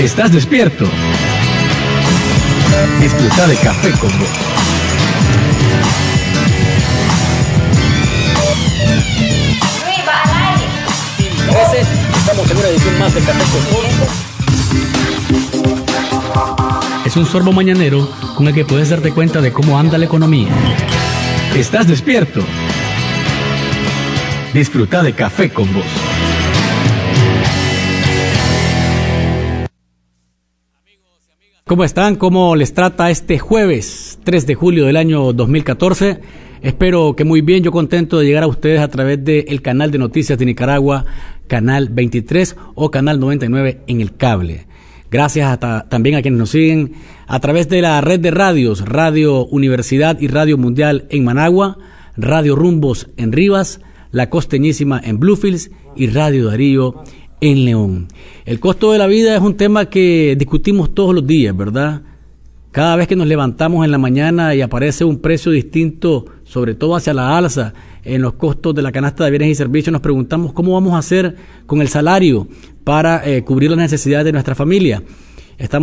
¿Estás despierto? Disfruta de Café con Vos. Estamos en una edición más de Café con Vos. Es un sorbo mañanero con el que puedes darte cuenta de cómo anda la economía. ¿Estás despierto? Disfruta de Café con Vos. ¿Cómo están? ¿Cómo les trata este jueves 3 de julio del año 2014? Espero que muy bien. Yo contento de llegar a ustedes a través del canal de noticias de Nicaragua, canal 23 o canal 99 en el cable. Gracias también a quienes nos siguen a través de la red de radios, Radio Universidad y Radio Mundial en Managua, Radio Rumbos en Rivas, La Costeñísima en Bluefields y Radio Darío en León. El costo de la vida es un tema que discutimos todos los días, ¿verdad? Cada vez que nos levantamos en la mañana y aparece un precio distinto, sobre todo hacia la alza, en los costos de la canasta de bienes y servicios, nos preguntamos cómo vamos a hacer con el salario para cubrir las necesidades de nuestra familia. Esta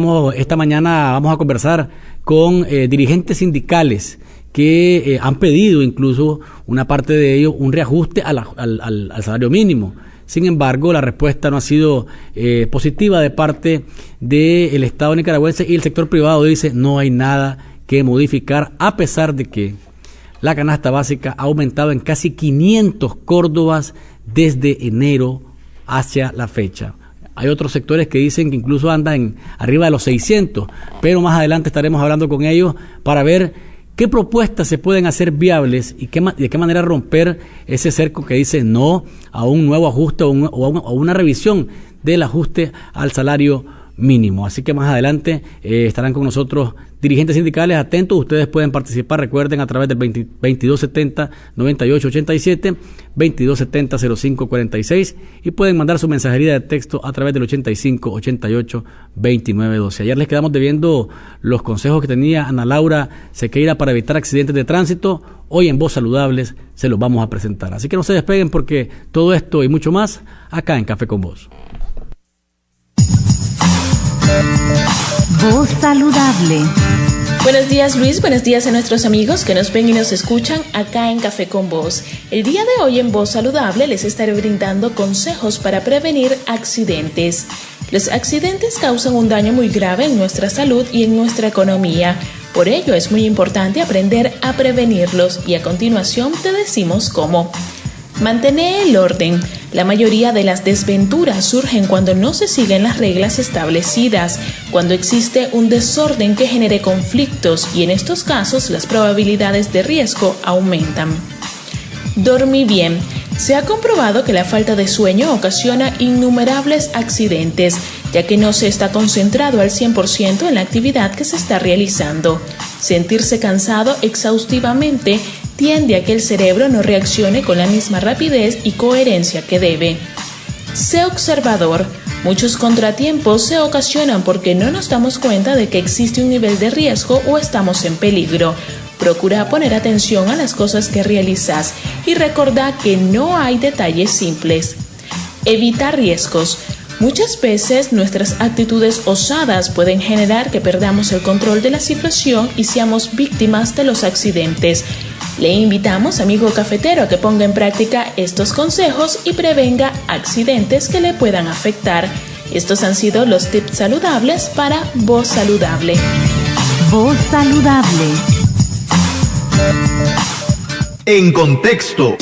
mañana vamos a conversar con dirigentes sindicales que han pedido incluso una parte de ellos un reajuste al salario mínimo. Sin embargo, la respuesta no ha sido positiva de parte del Estado nicaragüense y el sector privado dice no hay nada que modificar, a pesar de que la canasta básica ha aumentado en casi 500 córdobas desde enero hacia la fecha. Hay otros sectores que dicen que incluso andan arriba de los 600, pero más adelante estaremos hablando con ellos para ver qué propuestas se pueden hacer viables y de qué manera romper ese cerco que dice no a un nuevo ajuste o una revisión del ajuste al salario mínimo. Así que más adelante estarán con nosotros dirigentes sindicales. Atentos, ustedes pueden participar, recuerden, a través del 2270-9887, 2270-0546 y pueden mandar su mensajería de texto a través del 8588-2912. Ayer les quedamos debiendo los consejos que tenía Ana Laura Sequeira para evitar accidentes de tránsito. Hoy en Voz Saludables se los vamos a presentar. Así que no se despeguen porque todo esto y mucho más acá en Café con Vos. Voz Saludable. Buenos días, Luis, buenos días a nuestros amigos que nos ven y nos escuchan acá en Café con Vos. El día de hoy en Voz Saludable les estaré brindando consejos para prevenir accidentes. Los accidentes causan un daño muy grave en nuestra salud y en nuestra economía. Por ello es muy importante aprender a prevenirlos y a continuación te decimos cómo. Mantener el orden. La mayoría de las desventuras surgen cuando no se siguen las reglas establecidas, cuando existe un desorden que genere conflictos y en estos casos las probabilidades de riesgo aumentan. Dormir bien. Se ha comprobado que la falta de sueño ocasiona innumerables accidentes, ya que no se está concentrado al 100% en la actividad que se está realizando. Sentirse cansado exhaustivamente tiende a que el cerebro no reaccione con la misma rapidez y coherencia que debe. Sé observador. Muchos contratiempos se ocasionan porque no nos damos cuenta de que existe un nivel de riesgo o estamos en peligro. Procura poner atención a las cosas que realizas y recordá que no hay detalles simples. Evita riesgos. Muchas veces nuestras actitudes osadas pueden generar que perdamos el control de la situación y seamos víctimas de los accidentes. Le invitamos, amigo cafetero, a que ponga en práctica estos consejos y prevenga accidentes que le puedan afectar. Estos han sido los tips saludables para Voz Saludable. Voz Saludable. En contexto.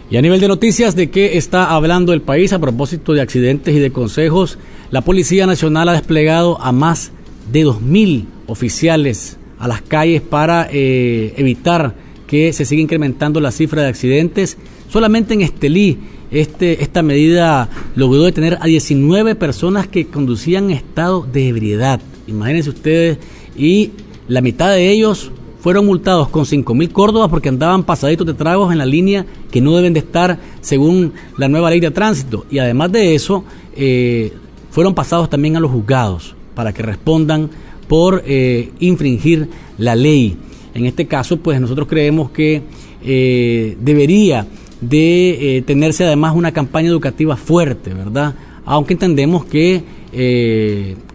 Y a nivel de noticias, ¿de qué está hablando el país a propósito de accidentes y de consejos? La Policía Nacional ha desplegado a más de 2.000 oficiales a las calles para evitar que se siga incrementando la cifra de accidentes. Solamente en Estelí, esta medida logró detener a 19 personas que conducían en estado de ebriedad. Imagínense ustedes, y la mitad de ellos fueron multados con 5.000 córdobas porque andaban pasaditos de tragos en la línea que no deben de estar según la nueva ley de tránsito. Y además de eso, fueron pasados también a los juzgados para que respondan por infringir la ley. En este caso, pues nosotros creemos que debería de tenerse además una campaña educativa fuerte, ¿verdad? Aunque entendemos que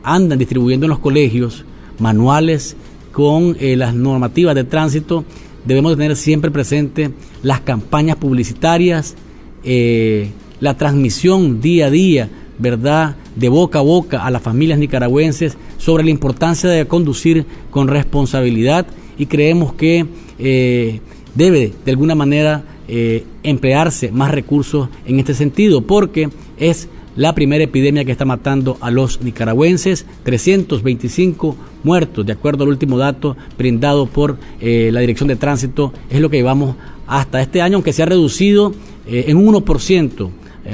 andan distribuyendo en los colegios manuales con las normativas de tránsito. Debemos tener siempre presente las campañas publicitarias, la transmisión día a día, ¿verdad?, de boca a boca a las familias nicaragüenses sobre la importancia de conducir con responsabilidad, y creemos que debe de alguna manera emplearse más recursos en este sentido, porque es la primera epidemia que está matando a los nicaragüenses. 325 muertos, de acuerdo al último dato brindado por la Dirección de Tránsito, es lo que llevamos hasta este año, aunque se ha reducido en un 1%,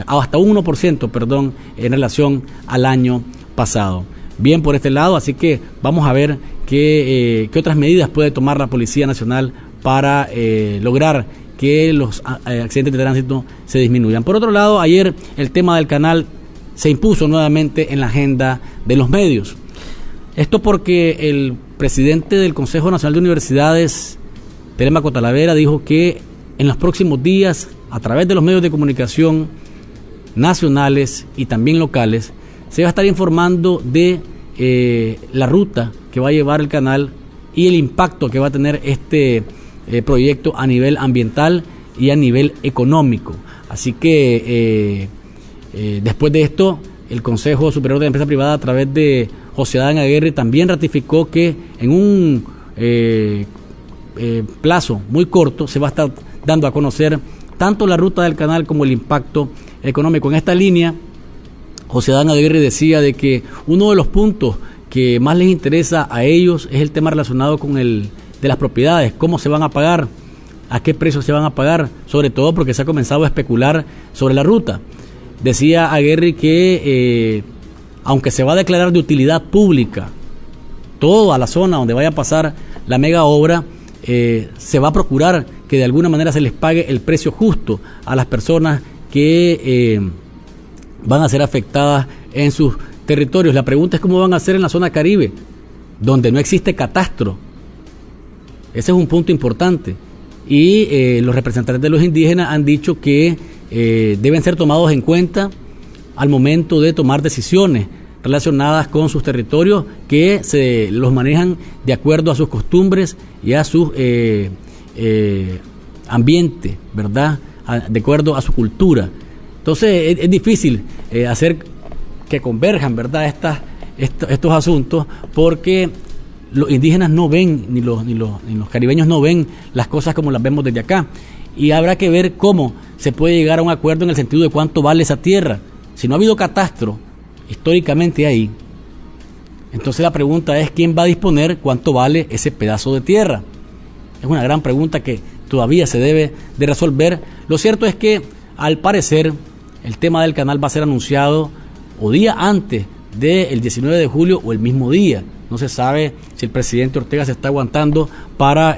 hasta un 1%, perdón, en relación al año pasado. Bien por este lado, así que vamos a ver qué otras medidas puede tomar la Policía Nacional para lograr que los accidentes de tránsito se disminuyan. Por otro lado, ayer el tema del canal se impuso nuevamente en la agenda de los medios. Esto porque el presidente del Consejo Nacional de Universidades, Telemaco Talavera, dijo que en los próximos días, a través de los medios de comunicación nacionales y también locales, se va a estar informando de la ruta que va a llevar el canal y el impacto que va a tener este proyecto a nivel ambiental y a nivel económico. Así que después de esto, el Consejo Superior de la Empresa Privada, a través de José Adán Aguirre, también ratificó que en un plazo muy corto se va a estar dando a conocer tanto la ruta del canal como el impacto económico. En esta línea, José Adán Aguirre decía de que uno de los puntos que más les interesa a ellos es el tema relacionado con de las propiedades, cómo se van a pagar, a qué precio se van a pagar, sobre todo porque se ha comenzado a especular sobre la ruta. Decía Aguirre que aunque se va a declarar de utilidad pública toda la zona donde vaya a pasar la mega obra, se va a procurar que de alguna manera se les pague el precio justo a las personas que van a ser afectadas en sus territorios. La pregunta es cómo van a hacer en la zona Caribe, donde no existe catastro. Ese es un punto importante. Y los representantes de los indígenas han dicho que deben ser tomados en cuenta al momento de tomar decisiones relacionadas con sus territorios, que se los manejan de acuerdo a sus costumbres y a su ambiente, ¿verdad?, de acuerdo a su cultura. Entonces es difícil hacer que converjan, ¿verdad?, estos asuntos, porque los indígenas no ven, ni los caribeños no ven las cosas como las vemos desde acá, y habrá que ver cómo se puede llegar a un acuerdo en el sentido de cuánto vale esa tierra. Si no ha habido catastro históricamente ahí, entonces la pregunta es quién va a disponer cuánto vale ese pedazo de tierra. Es una gran pregunta que todavía se debe de resolver. Lo cierto es que, al parecer, el tema del canal va a ser anunciado o día antes del 19 de julio o el mismo día. No se sabe si el presidente Ortega se está aguantando para,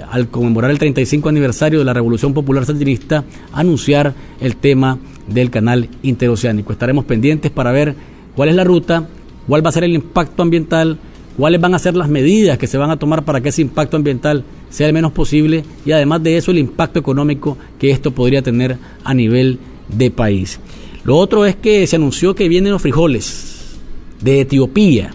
al conmemorar el 35 aniversario de la Revolución Popular Sandinista, anunciar el tema del canal interoceánico. Estaremos pendientes para ver cuál es la ruta, cuál va a ser el impacto ambiental, cuáles van a ser las medidas que se van a tomar para que ese impacto ambiental sea el menos posible, y además de eso el impacto económico que esto podría tener a nivel de país. Lo otro es que se anunció que vienen los frijoles de Etiopía,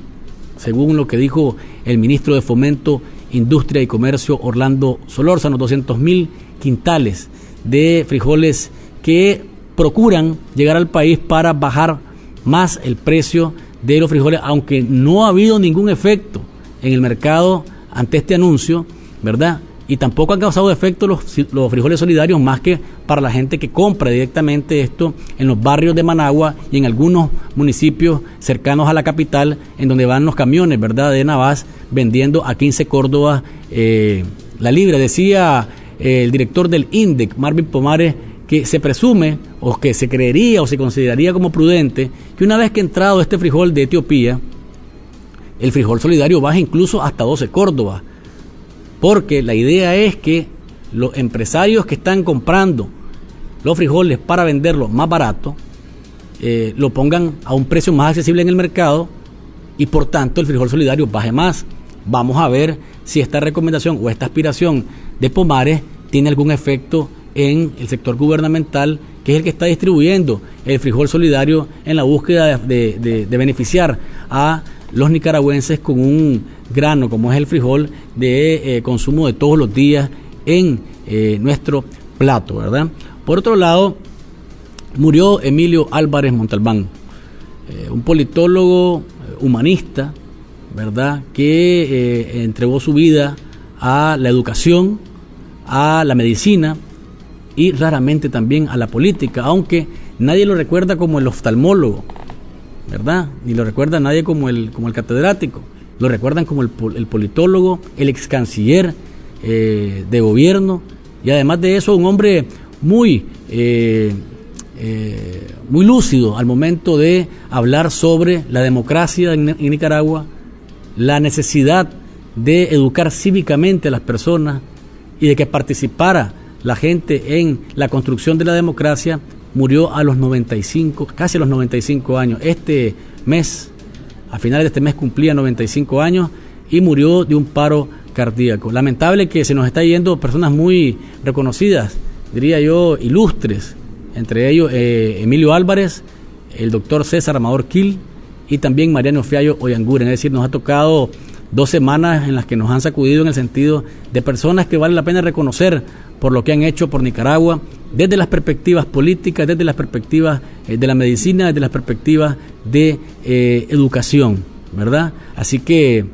según lo que dijo el ministro de Fomento, Industria y Comercio, Orlando Solórzano. 200,000 quintales de frijoles que procuran llegar al país para bajar más el precio de los frijoles, aunque no ha habido ningún efecto en el mercado ante este anuncio, ¿verdad? Y tampoco han causado efecto los frijoles solidarios, más que para la gente que compra directamente esto en los barrios de Managua y en algunos municipios cercanos a la capital, en donde van los camiones, ¿verdad?, de Navas, vendiendo a 15 córdobas la libra. Decía el director del INDEC, Marvin Pomares, que se presume, o que se creería o se consideraría como prudente, que una vez que entrado este frijol de Etiopía, el frijol solidario baja incluso hasta 12 córdobas, porque la idea es que los empresarios que están comprando los frijoles para venderlos más barato, lo pongan a un precio más accesible en el mercado, y por tanto el frijol solidario baje más. Vamos a ver si esta recomendación o esta aspiración de Pomares tiene algún efecto en el sector gubernamental, que es el que está distribuyendo el frijol solidario en la búsqueda de beneficiar a los nicaragüenses con un grano como es el frijol de consumo de todos los días en nuestro plato, ¿verdad? Por otro lado, murió Emilio Álvarez Montalbán, un politólogo humanista, ¿verdad?, que entregó su vida a la educación, a la medicina y raramente también a la política, aunque nadie lo recuerda como el oftalmólogo, ¿verdad? Ni lo recuerda nadie como el catedrático, lo recuerdan como el politólogo, el ex canciller de gobierno, y además de eso un hombre muy lúcido al momento de hablar sobre la democracia en Nicaragua, la necesidad de educar cívicamente a las personas y de que participara la gente en la construcción de la democracia. Murió a los 95, casi a los 95 años. Este mes, a finales de este mes, cumplía 95 años y murió de un paro cardíaco. Lamentable que se nos está yendo personas muy reconocidas, diría yo, ilustres, entre ellos Emilio Álvarez, el doctor César Amador Quil y también Mariano Fiallo Oyanguren. Es decir, nos ha tocado 2 semanas en las que nos han sacudido en el sentido de personas que vale la pena reconocer por lo que han hecho por Nicaragua, desde las perspectivas políticas, desde las perspectivas de la medicina, desde las perspectivas de educación, ¿verdad? Así que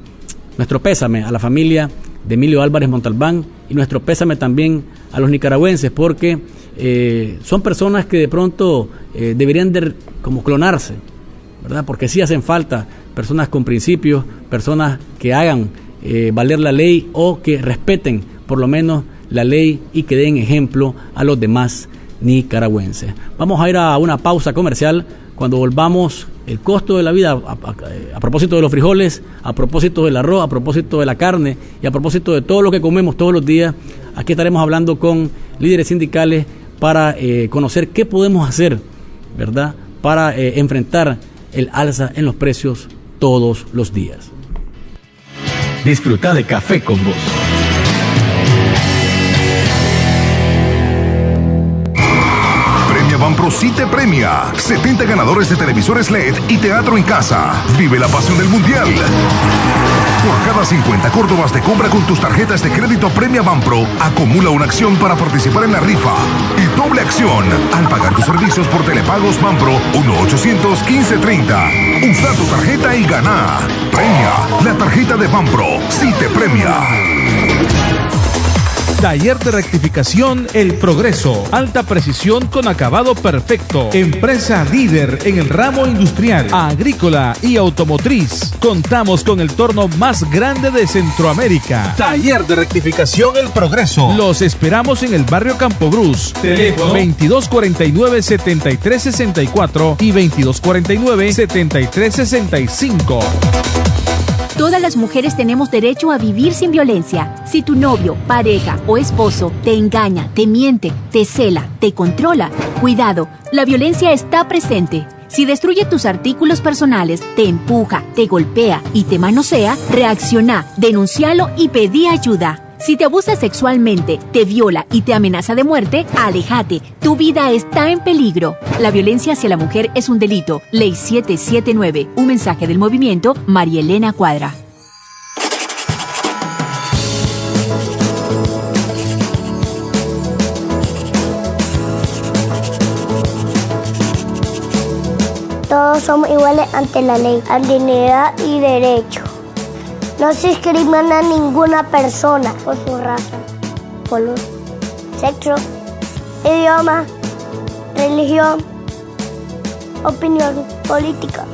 nuestro pésame a la familia de Emilio Álvarez Montalbán y nuestro pésame también a los nicaragüenses, porque son personas que de pronto deberían como clonarse, ¿verdad? Porque sí hacen falta personas con principios, personas que hagan valer la ley o que respeten por lo menos la ley y que den ejemplo a los demás nicaragüenses. Vamos a ir a una pausa comercial. Cuando volvamos, el costo de la vida, a propósito de los frijoles, a propósito del arroz, a propósito de la carne y a propósito de todo lo que comemos todos los días, aquí estaremos hablando con líderes sindicales para conocer qué podemos hacer, ¿verdad?, para enfrentar el alza en los precios todos los días. Disfruta de Café con Voz. Banpro sí te premia. 70 ganadores de televisores LED y teatro en casa. Vive la pasión del mundial. Por cada 50 córdobas de compra con tus tarjetas de crédito Premia Banpro, acumula una acción para participar en la rifa. Y doble acción al pagar tus servicios por Telepagos Banpro 1-800-1530. Usa tu tarjeta y gana. Premia. La tarjeta de Banpro sí te premia. Taller de rectificación El Progreso. Alta precisión con acabado perfecto. Empresa líder en el ramo industrial, agrícola y automotriz. Contamos con el torno más grande de Centroamérica. Taller de rectificación El Progreso. Los esperamos en el barrio Campo Cruz. Teléfono 2249-7364 y 2249-7365. Todas las mujeres tenemos derecho a vivir sin violencia. Si tu novio, pareja o esposo te engaña, te miente, te cela, te controla, cuidado, la violencia está presente. Si destruye tus artículos personales, te empuja, te golpea y te manosea, reacciona, denúncialo y pedí ayuda. Si te abusa sexualmente, te viola y te amenaza de muerte, aléjate. Tu vida está en peligro. La violencia hacia la mujer es un delito. Ley 779. Un mensaje del movimiento María Elena Cuadra. Todos somos iguales ante la ley, a dignidad y derecho. No se discrimina a ninguna persona por su raza, color, sexo, idioma, religión, opinión política.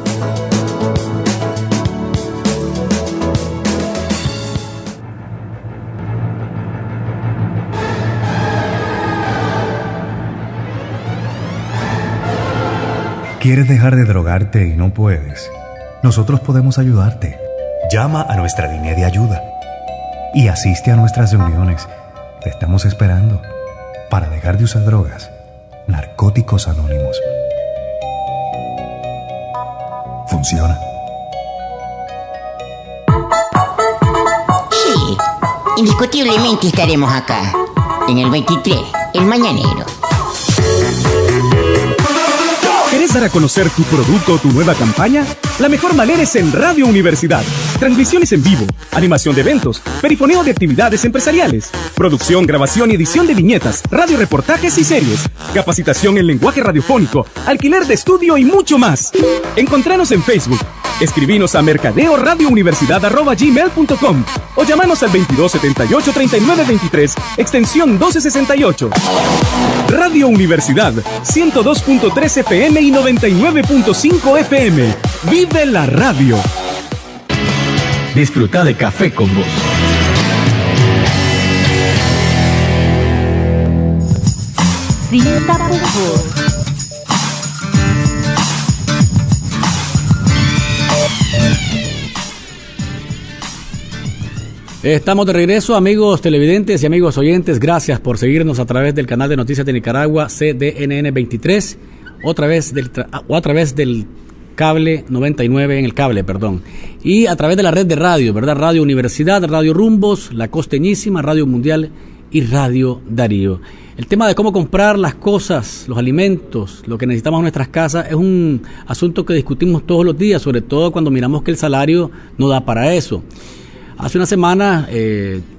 ¿Quieres dejar de drogarte y no puedes? Nosotros podemos ayudarte. Llama a nuestra línea de ayuda y asiste a nuestras reuniones. Te estamos esperando para dejar de usar drogas. Narcóticos Anónimos. Funciona. Sí, indiscutiblemente estaremos acá, en el 23, El Mañanero. ¿Querés dar a conocer tu producto o tu nueva campaña? La mejor manera es en Radio Universidad. Transmisiones en vivo, animación de eventos, perifoneo de actividades empresariales, producción, grabación y edición de viñetas, radioreportajes y series, capacitación en lenguaje radiofónico, alquiler de estudio y mucho más. Encontranos en Facebook. Escribinos a mercadeoradiouniversidad@gmail.com o llamanos al 2278-3923, extensión 1268. Radio Universidad, 102.3 FM y 99.5 FM. ¡Vive la radio! Disfruta de Café con Vos. Sin tapujos. Estamos de regreso, amigos televidentes y amigos oyentes. Gracias por seguirnos a través del canal de Noticias de Nicaragua, CDNN 23, o a través del cable 99 en el cable, y a través de la red de radio, ¿verdad? Radio Universidad, Radio Rumbos, La Costeñísima, Radio Mundial y Radio Darío. El tema de cómo comprar las cosas, los alimentos, lo que necesitamos en nuestras casas es un asunto que discutimos todos los días, sobre todo cuando miramos que el salario no da para eso. Hace una semana,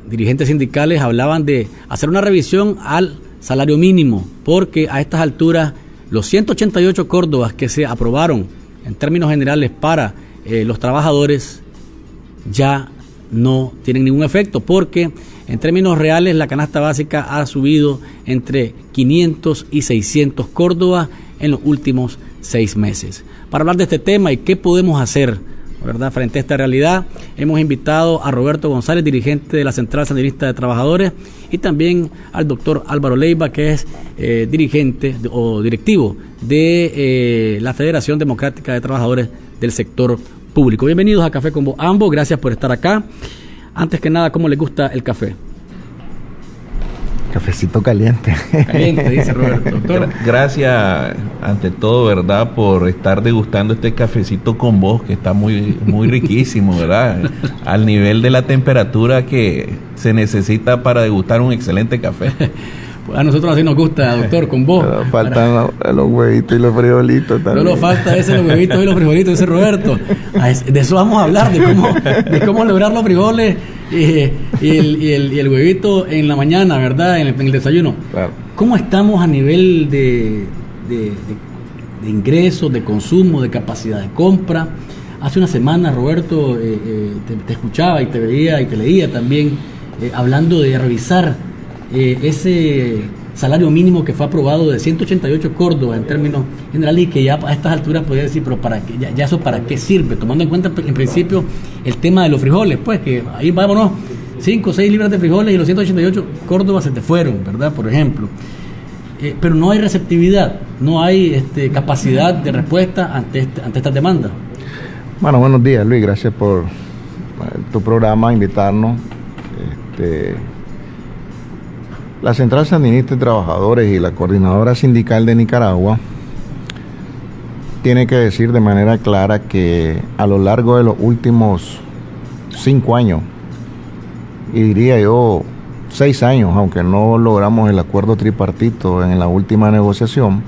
dirigentes sindicales hablaban de hacer una revisión al salario mínimo, porque a estas alturas los 188 córdobas que se aprobaron en términos generales para los trabajadores ya no tienen ningún efecto, porque en términos reales la canasta básica ha subido entre 500 y 600 córdobas en los últimos 6 meses. Para hablar de este tema y qué podemos hacer, ¿verdad?, frente a esta realidad, hemos invitado a Roberto González, dirigente de la Central Sandinista de Trabajadores, y también al doctor Álvaro Leiva, que es dirigente o directivo de la Federación Democrática de Trabajadores del Sector Público. Bienvenidos a Café con Vos, ambos, gracias por estar acá. Antes que nada, ¿cómo les gusta el café? Cafecito caliente. Caliente, dice Roberto. Doctor. Gracias, ante todo, ¿verdad?, por estar degustando este cafecito con vos, que está muy, muy riquísimo, ¿verdad? Al nivel de la temperatura que se necesita para degustar un excelente café. Pues a nosotros así nos gusta, doctor, con vos. Pero faltan los huevitos y los frijolitos también. No nos falta los huevitos y los frijolitos, dice Roberto. De eso vamos a hablar, de cómo lograr los frijoles y el huevito en la mañana, ¿verdad?, en el desayuno. Claro. ¿Cómo estamos a nivel de ingresos, de consumo, de capacidad de compra? Hace una semana, Roberto, te escuchaba y te veía y te leía también hablando de revisar ese salario mínimo que fue aprobado de 188 córdobas en términos generales, y que ya a estas alturas podría decir, pero ¿para qué? Ya eso ¿para qué sirve? Tomando en cuenta en principio el tema de los frijoles, pues que ahí vámonos, 5 o 6 libras de frijoles y los 188 córdobas se te fueron, ¿verdad?, por ejemplo. Pero no hay receptividad, no hay capacidad de respuesta ante estas demandas. Bueno, buenos días, Luis, gracias por tu programa, invitarnos. La Central Sandinista de Trabajadores y la Coordinadora Sindical de Nicaragua tiene que decir de manera clara que a lo largo de los últimos 5 años, y diría yo 6 años, aunque no logramos el acuerdo tripartito en la última negociación,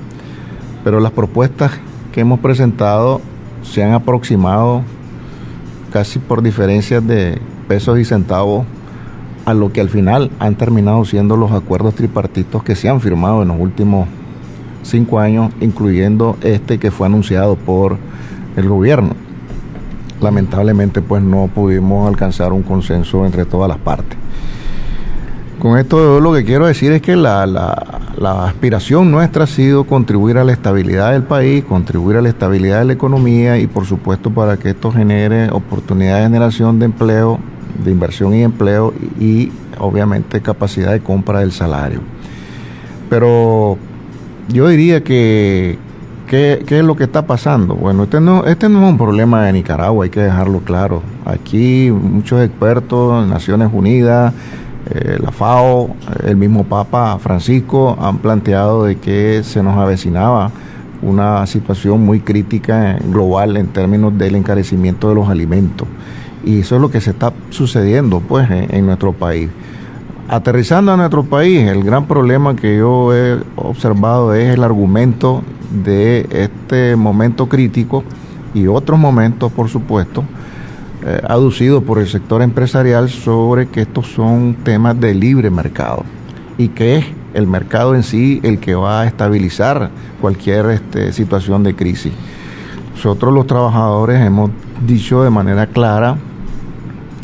pero las propuestas que hemos presentado se han aproximado casi por diferencias de pesos y centavos a lo que al final han terminado siendo los acuerdos tripartitos que se han firmado en los últimos 5 años, incluyendo este que fue anunciado por el gobierno. Lamentablemente, pues no pudimos alcanzar un consenso entre todas las partes. Con esto lo que quiero decir es que la aspiración nuestra ha sido contribuir a la estabilidad del país, contribuir a la estabilidad de la economía y, por supuesto, para que esto genere oportunidades de generación de empleo, de inversión y empleo, y obviamente capacidad de compra del salario. Pero yo diría que ¿qué es lo que está pasando? Bueno, este no es un problema de Nicaragua, hay que dejarlo claro. Aquí muchos expertos, Naciones Unidas, la FAO, el mismo Papa Francisco han planteado de que se nos avecinaba una situación muy crítica global en términos del encarecimiento de los alimentos. Y eso es lo que se está sucediendo, pues, en nuestro país. Aterrizando a nuestro país, el gran problema que yo he observado es el argumento de este momento crítico y otros momentos, por supuesto, aducido por el sector empresarial sobre que estos son temas de libre mercado y que es el mercado en sí el que va a estabilizar cualquier situación de crisis. Nosotros los trabajadores hemos dicho de manera clara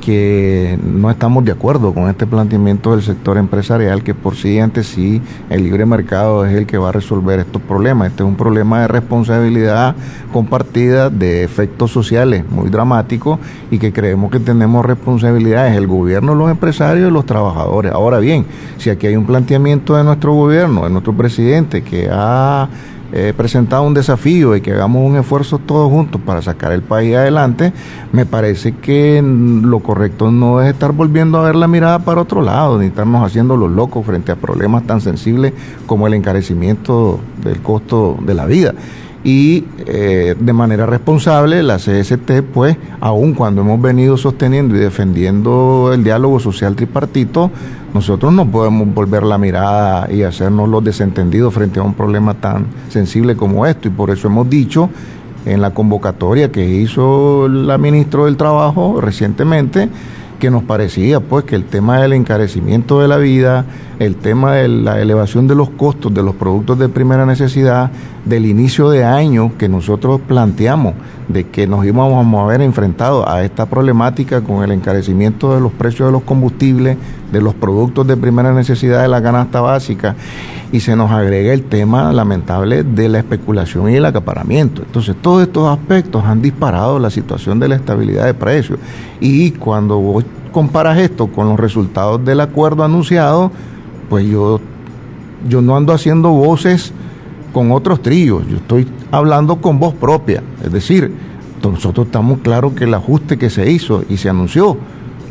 que no estamos de acuerdo con este planteamiento del sector empresarial, que por siguiente sí el libre mercado es el que va a resolver estos problemas. Este es un problema de responsabilidad compartida, de efectos sociales muy dramáticos y que creemos que tenemos responsabilidades el gobierno, los empresarios y los trabajadores. Ahora bien, si aquí hay un planteamiento de nuestro gobierno, de nuestro presidente, que ha presentado un desafío y que hagamos un esfuerzo todos juntos para sacar el país adelante, me parece que lo correcto no es estar volviendo a ver la mirada para otro lado, ni estarnos haciendo los locos frente a problemas tan sensibles como el encarecimiento del costo de la vida. Y de manera responsable la CST, pues, aun cuando hemos venido sosteniendo y defendiendo el diálogo social tripartito, nosotros no podemos volver la mirada y hacernos los desentendidos frente a un problema tan sensible como esto, y por eso hemos dicho en la convocatoria que hizo la ministra del Trabajo recientemente que nos parecía pues que el tema del encarecimiento de la vida, el tema de la elevación de los costos de los productos de primera necesidad, del inicio de año que nosotros planteamos de que nos íbamos a ver enfrentados a esta problemática con el encarecimiento de los precios de los combustibles, de los productos de primera necesidad de la canasta básica, y se nos agrega el tema lamentable de la especulación y el acaparamiento. Entonces todos estos aspectos han disparado la situación de la estabilidad de precios, y cuando vos comparas esto con los resultados del acuerdo anunciado, pues yo no ando haciendo voces con otros trillos, yo estoy hablando con voz propia, es decir, nosotros estamos claros que el ajuste que se hizo y se anunció,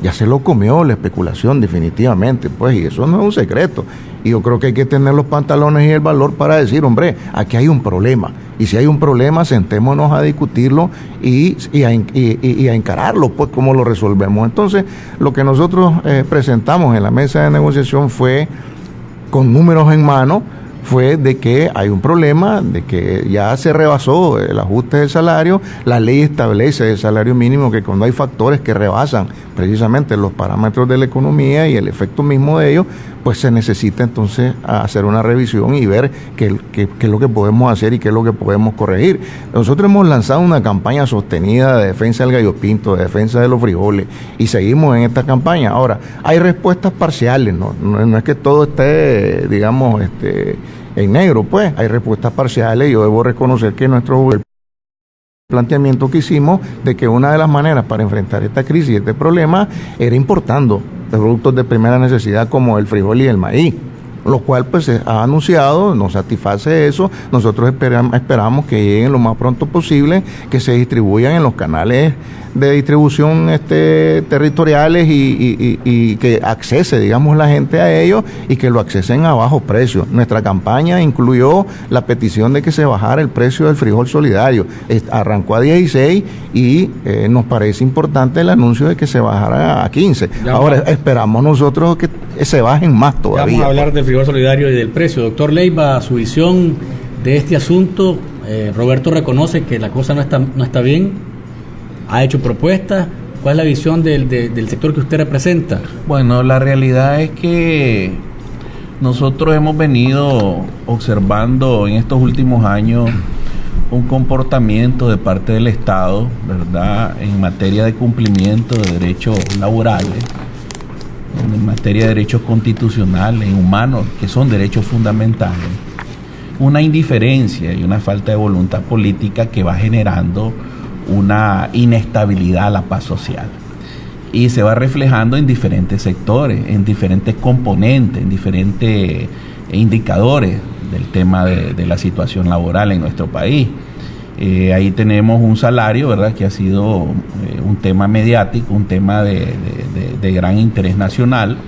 ya se lo comió la especulación definitivamente, pues, y eso no es un secreto, y yo creo que hay que tener los pantalones y el valor para decir, hombre, aquí hay un problema, y si hay un problema, sentémonos a discutirlo y a encararlo, pues, cómo lo resolvemos. Entonces, lo que nosotros presentamos en la mesa de negociación fue, con números en mano, fue de que hay un problema, de que ya se rebasó el ajuste del salario, la ley establece el salario mínimo que cuando hay factores que rebasan precisamente los parámetros de la economía y el efecto mismo de ellos, pues se necesita entonces hacer una revisión y ver qué es lo que podemos hacer y qué es lo que podemos corregir. Nosotros hemos lanzado una campaña sostenida de defensa del gallo pinto, de defensa de los frijoles, y seguimos en esta campaña. Ahora, hay respuestas parciales, no es que todo esté, digamos, en negro, pues, hay respuestas parciales. Yo debo reconocer que nuestro planteamiento que hicimos de que una de las maneras para enfrentar esta crisis y este problema era importando productos de primera necesidad como el frijol y el maíz, lo cual pues se ha anunciado, nos satisface eso. Nosotros esperamos que lleguen lo más pronto posible, que se distribuyan en los canales de distribución territoriales y que accese, digamos, la gente a ellos y que lo accesen a bajo precio. Nuestra campaña incluyó la petición de que se bajara el precio del frijol solidario. Arrancó a 16 y nos parece importante el anuncio de que se bajara a 15. Ahora esperamos nosotros que se bajen más todavía. Vamos a hablar del frijol solidario y del precio. Doctor Leiva, su visión de este asunto. Roberto reconoce que la cosa no está bien. ¿Ha hecho propuestas? ¿Cuál es la visión del sector que usted representa? Bueno, la realidad es que nosotros hemos venido observando en estos últimos años un comportamiento de parte del Estado, ¿verdad?, en materia de cumplimiento de derechos laborales, en materia de derechos constitucionales y humanos, que son derechos fundamentales, una indiferencia y una falta de voluntad política que va generando una inestabilidad a la paz social, y se va reflejando en diferentes sectores, en diferentes componentes, en diferentes indicadores del tema de la situación laboral en nuestro país. Ahí tenemos un salario, ¿verdad?, que ha sido un tema mediático, un tema de gran interés nacional,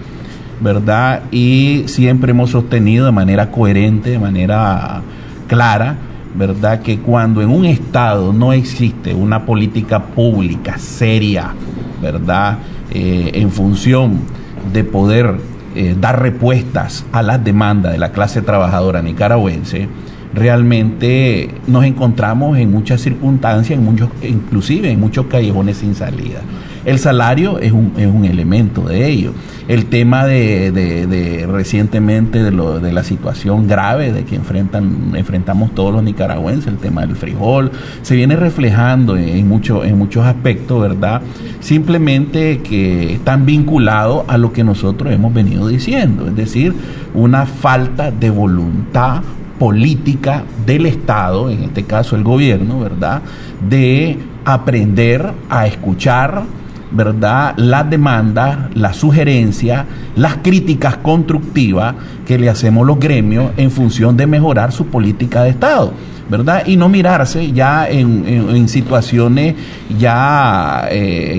¿verdad? Y siempre hemos sostenido de manera coherente, de manera clara, ¿verdad?, que cuando en un Estado no existe una política pública seria, ¿verdad?, en función de poder dar respuestas a las demandas de la clase trabajadora nicaragüense, realmente nos encontramos en muchas circunstancias, inclusive en muchos callejones sin salida. El salario es un elemento de ello. El tema de recientemente de la situación grave de que enfrentamos todos los nicaragüenses, el tema del frijol, se viene reflejando en muchos aspectos, ¿verdad? Simplemente que están vinculados a lo que nosotros hemos venido diciendo, es decir, una falta de voluntad política del Estado, en este caso el gobierno, ¿verdad?, de aprender a escuchar, ¿verdad?, las demandas, las sugerencias, las críticas constructivas que le hacemos los gremios en función de mejorar su política de Estado, ¿verdad? Y no mirarse ya en situaciones ya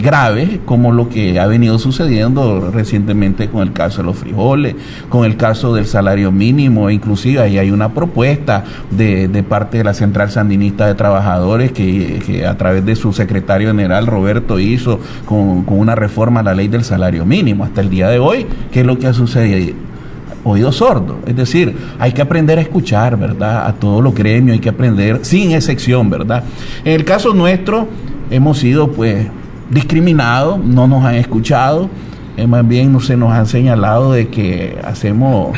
graves, como lo que ha venido sucediendo recientemente con el caso de los frijoles, con el caso del salario mínimo. Inclusive ahí hay una propuesta de parte de la Central Sandinista de Trabajadores que a través de su secretario general Roberto hizo con una reforma a la ley del salario mínimo. Hasta el día de hoy, ¿qué es lo que ha sucedido? Oído sordo, es decir, hay que aprender a escuchar, ¿verdad?, a todos los gremios, hay que aprender sin excepción, ¿verdad? En el caso nuestro hemos sido pues discriminados, no nos han escuchado, más bien no se nos han señalado de que hacemos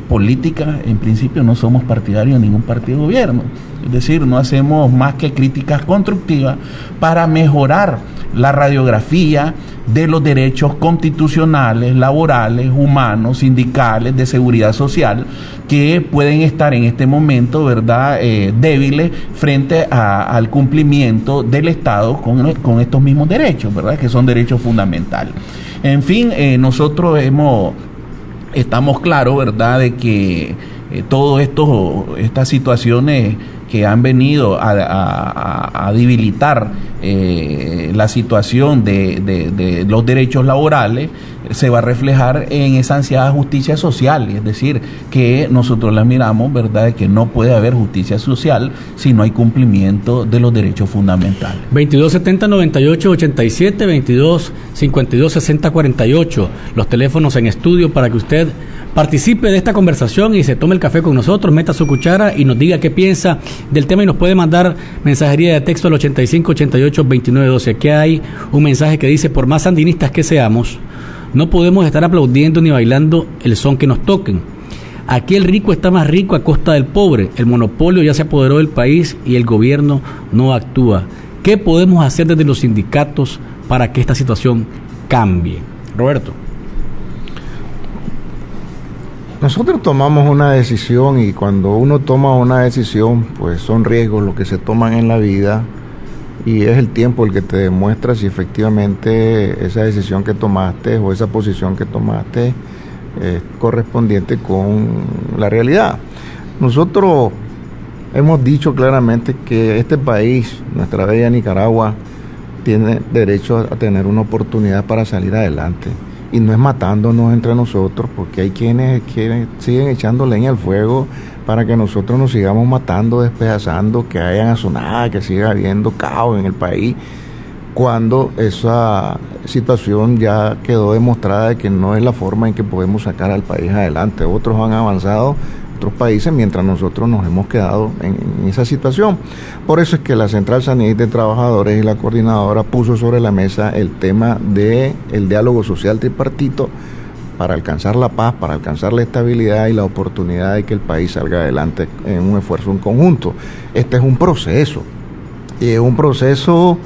política. En principio no somos partidarios de ningún partido de gobierno, es decir, no hacemos más que críticas constructivas para mejorar la radiografía de los derechos constitucionales, laborales, humanos, sindicales, de seguridad social, que pueden estar en este momento, ¿verdad?, débiles frente al cumplimiento del Estado con estos mismos derechos, ¿verdad?, que son derechos fundamentales. En fin, nosotros estamos claros, ¿verdad?, de que todas estas situaciones que han venido a debilitar la situación de los derechos laborales, se va a reflejar en esa ansiada justicia social, es decir, que nosotros la miramos, ¿verdad?, de que no puede haber justicia social si no hay cumplimiento de los derechos fundamentales. 2270-9887, 2252-6048, los teléfonos en estudio para que usted participe de esta conversación y se tome el café con nosotros, meta su cuchara y nos diga qué piensa del tema, y nos puede mandar mensajería de texto al 8588-2912. Aquí hay un mensaje que dice: por más sandinistas que seamos, no podemos estar aplaudiendo ni bailando el son que nos toquen. Aquí el rico está más rico a costa del pobre, el monopolio ya se apoderó del país y el gobierno no actúa. ¿Qué podemos hacer desde los sindicatos para que esta situación cambie? Roberto. Nosotros tomamos una decisión, y cuando uno toma una decisión, pues son riesgos los que se toman en la vida, y es el tiempo el que te demuestra si efectivamente esa decisión que tomaste o esa posición que tomaste es correspondiente con la realidad. Nosotros hemos dicho claramente que este país, nuestra bella Nicaragua, tiene derecho a tener una oportunidad para salir adelante. Y no es matándonos entre nosotros, porque hay quienes siguen echando leña al fuego para que nosotros nos sigamos matando, despedazando, que hayan azonadas, que siga habiendo caos en el país, cuando esa situación ya quedó demostrada de que no es la forma en que podemos sacar al país adelante. Otros han avanzado, otros países, mientras nosotros nos hemos quedado en esa situación. Por eso es que la Central Sandinista de Trabajadores y la coordinadora puso sobre la mesa el tema del diálogo social tripartito para alcanzar la paz, para alcanzar la estabilidad y la oportunidad de que el país salga adelante en un esfuerzo en conjunto. Este es un proceso, y es un proceso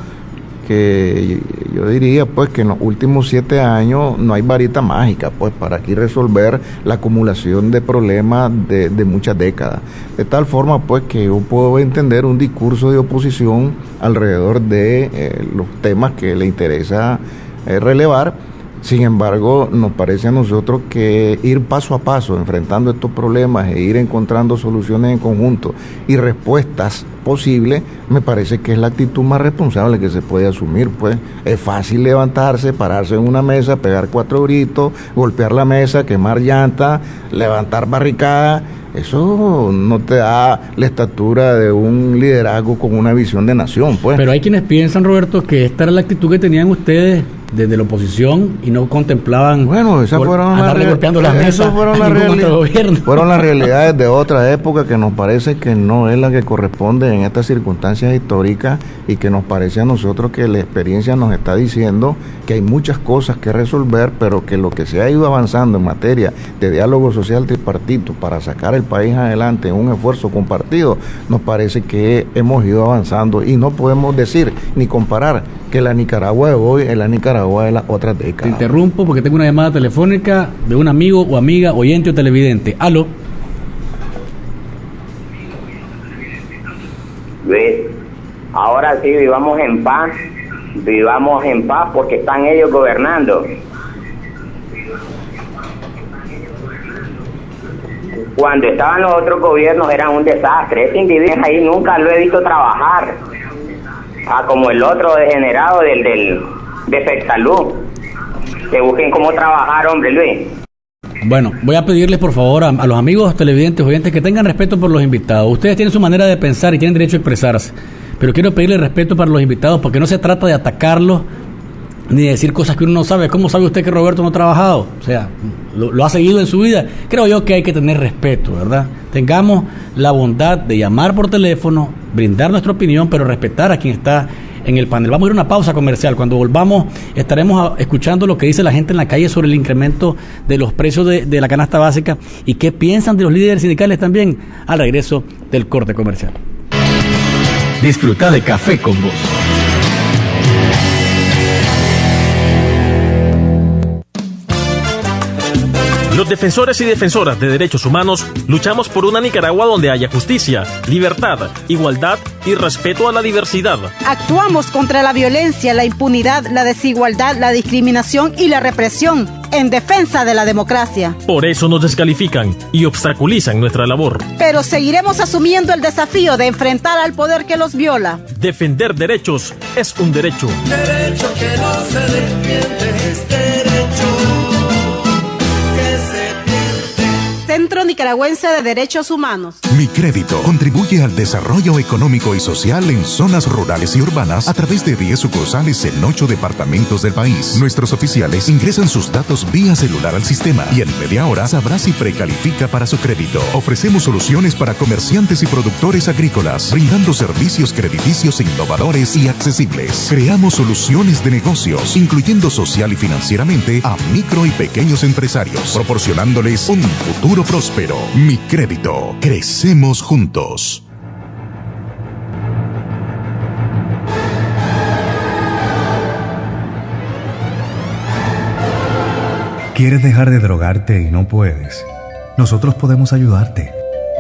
que yo diría pues que en los últimos 7 años no hay varita mágica pues para aquí resolver la acumulación de problemas de muchas décadas, de tal forma pues que yo puedo entender un discurso de oposición alrededor de los temas que le interesa relevar. Sin embargo, nos parece a nosotros que ir paso a paso enfrentando estos problemas e ir encontrando soluciones en conjunto y respuestas posibles, me parece que es la actitud más responsable que se puede asumir. Pues es fácil levantarse, pararse en una mesa, pegar 4 gritos, golpear la mesa, quemar llanta, levantar barricada. Eso no te da la estatura de un liderazgo con una visión de nación, pues. Pero hay quienes piensan, Roberto, que esta era la actitud que tenían ustedes desde la oposición y no contemplaban andarle golpeando las mesas fueron las realidades de otra época que nos parece que no es la que corresponde en estas circunstancias históricas y que nos parece a nosotros que la experiencia nos está diciendo que hay muchas cosas que resolver, pero que lo que se ha ido avanzando en materia de diálogo social tripartito para sacar el país adelante en un esfuerzo compartido, nos parece que hemos ido avanzando y no podemos decir ni comparar que la Nicaragua de hoy es la Nicaragua de las otras décadas. Te interrumpo porque tengo una llamada telefónica de un amigo o amiga, oyente o televidente. ¿Aló? Luis, ahora sí vivamos en paz porque están ellos gobernando. Cuando estaban los otros gobiernos eran un desastre. Ese individuo ahí nunca lo he visto trabajar. Como el otro degenerado de Fexalú. Que busquen cómo trabajar, hombre, Luis. Bueno, voy a pedirles por favor a los amigos televidentes, oyentes, que tengan respeto por los invitados. Ustedes tienen su manera de pensar y tienen derecho a expresarse, pero quiero pedirles respeto para los invitados porque no se trata de atacarlos ni de decir cosas que uno no sabe. ¿Cómo sabe usted que Roberto no ha trabajado? O sea, lo ha seguido en su vida. Creo yo que hay que tener respeto, ¿verdad? Tengamos la bondad de llamar por teléfono, brindar nuestra opinión, pero respetar a quien está en el panel. Vamos a ir a una pausa comercial. Cuando volvamos estaremos escuchando lo que dice la gente en la calle sobre el incremento de los precios de la canasta básica y qué piensan de los líderes sindicales también al regreso del corte comercial. Disfruta de Café con Vos. Los defensores y defensoras de derechos humanos luchamos por una Nicaragua donde haya justicia, libertad, igualdad y respeto a la diversidad. Actuamos contra la violencia, la impunidad, la desigualdad, la discriminación y la represión en defensa de la democracia. Por eso nos descalifican y obstaculizan nuestra labor. Pero seguiremos asumiendo el desafío de enfrentar al poder que los viola. Defender derechos es un derecho. Derecho que no se defiende es derecho. Centro Nicaragüense de Derechos Humanos. Mi Crédito contribuye al desarrollo económico y social en zonas rurales y urbanas a través de 10 sucursales en 8 departamentos del país. Nuestros oficiales ingresan sus datos vía celular al sistema y en media hora sabrá si precalifica para su crédito. Ofrecemos soluciones para comerciantes y productores agrícolas, brindando servicios crediticios innovadores y accesibles. Creamos soluciones de negocios, incluyendo social y financieramente a micro y pequeños empresarios, proporcionándoles un futuro próspero. Mi Crédito. Crecemos juntos. ¿Quieres dejar de drogarte y no puedes? Nosotros podemos ayudarte.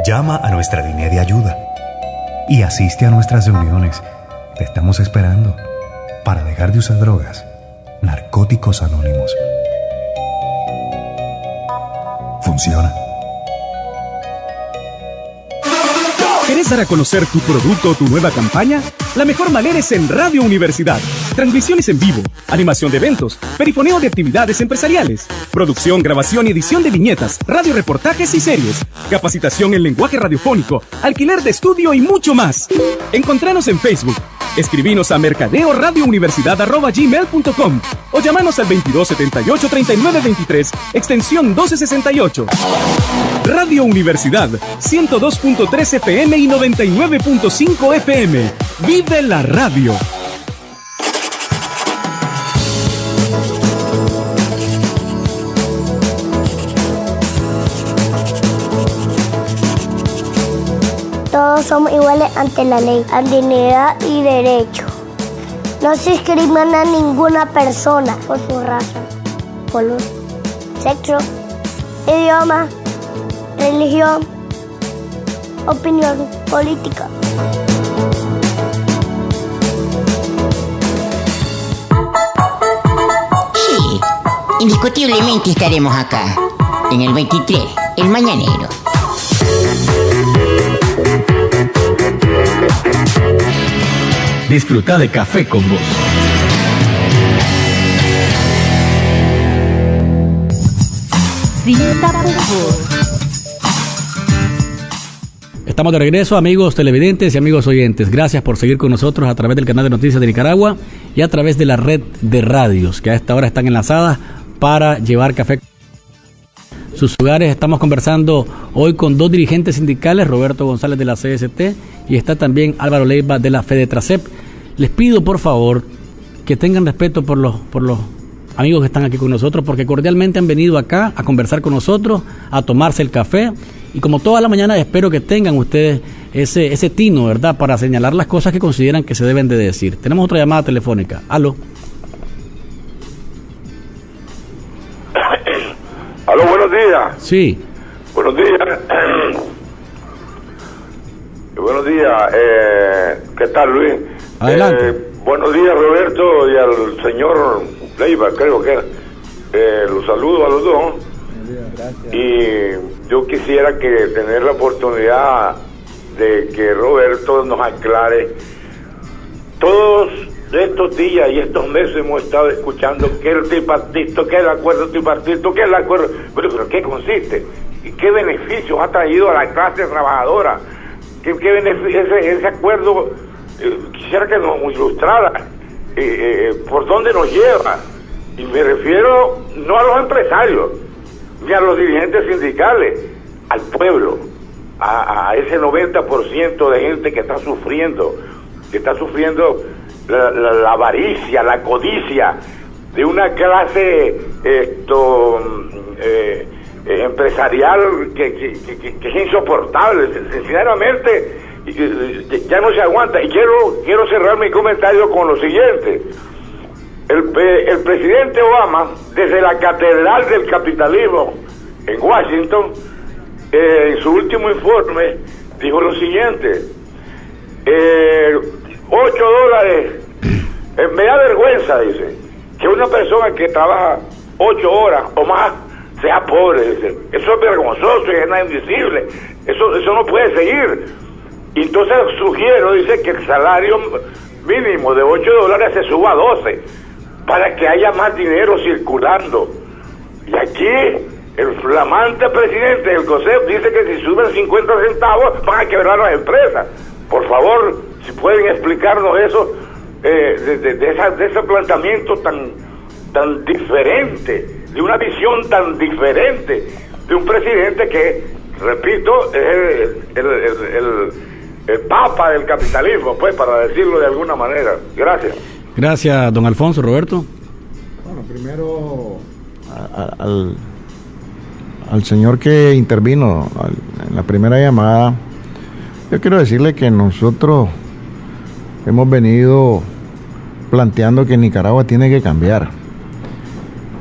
Llama a nuestra línea de ayuda y asiste a nuestras reuniones. Te estamos esperando para dejar de usar drogas. Narcóticos Anónimos. Funciona. ¿Querés dar a conocer tu producto o tu nueva campaña? La mejor manera es en Radio Universidad. Transmisiones en vivo, animación de eventos, perifoneo de actividades empresariales, producción, grabación y edición de viñetas, radioreportajes y series, capacitación en lenguaje radiofónico, alquiler de estudio y mucho más. Encontranos en Facebook. Escribinos a mercadeoradiouniversidad@gmail.com o llamanos al 2278-3923, extensión 1268. Radio Universidad, 102.3 FM y 99.5 FM. ¡Vive la radio! Todos somos iguales ante la ley, a dignidad y derecho. No se discrimina a ninguna persona por su raza, color, sexo, idioma, religión, opinión política. Sí, indiscutiblemente estaremos acá, en el 23, el mañanero. Disfruta de Café con Vos. Cita por voz. Estamos de regreso, amigos televidentes y amigos oyentes. Gracias por seguir con nosotros a través del canal de Noticias de Nicaragua y a través de la red de radios que a esta hora están enlazadas para llevar café a sus hogares. Estamos conversando hoy con dos dirigentes sindicales, Roberto González de la CST y está también Álvaro Leiva de la FEDETRACEP. Les pido por favor que tengan respeto por los amigos que están aquí con nosotros, porque cordialmente han venido acá a conversar con nosotros, a tomarse el café, y como toda la mañana espero que tengan ustedes ese tino, ¿verdad?, para señalar las cosas que consideran que se deben de decir. Tenemos otra llamada telefónica. Aló. Aló, buenos días. Sí. Buenos días. Buenos días. ¿Qué tal, Luis? Adelante. Buenos días, Roberto, y al señor Leiva, creo que los saludo a los dos. Gracias. Y yo quisiera que tener la oportunidad de que Roberto nos aclare. Todos estos días y estos meses hemos estado escuchando que el tripartito, que el acuerdo tripartito, que el acuerdo... Pero ¿qué consiste? ¿Y qué beneficios ha traído a la clase trabajadora? ¿Qué beneficio ese acuerdo? Quisiera que nos ilustrara por dónde nos lleva. Y me refiero no a los empresarios ni a los dirigentes sindicales, al pueblo, a ese 90% de gente que está sufriendo la avaricia, la codicia de una clase empresarial que es insoportable. Sinceramente ya no se aguanta. Y quiero cerrar mi comentario con lo siguiente. El presidente Obama, desde la Catedral del Capitalismo en Washington, en su último informe, dijo lo siguiente: $8, me da vergüenza, dice, que una persona que trabaja 8 horas o más sea pobre, dice. Eso es vergonzoso y es inadmisible, eso no puede seguir. Y entonces sugiero, dice, que el salario mínimo de $8 se suba a 12 para que haya más dinero circulando. Y aquí el flamante presidente del COSEP dice que si suben 50 centavos van a quebrar las empresas. Por favor, si pueden explicarnos eso, de ese planteamiento tan diferente, de una visión tan diferente de un presidente que, repito, es el papa del capitalismo, pues, para decirlo de alguna manera. Gracias. Gracias, don Alfonso. Roberto. Bueno, primero al señor que intervino en la primera llamada, yo quiero decirle que nosotros hemos venido planteando que Nicaragua tiene que cambiar.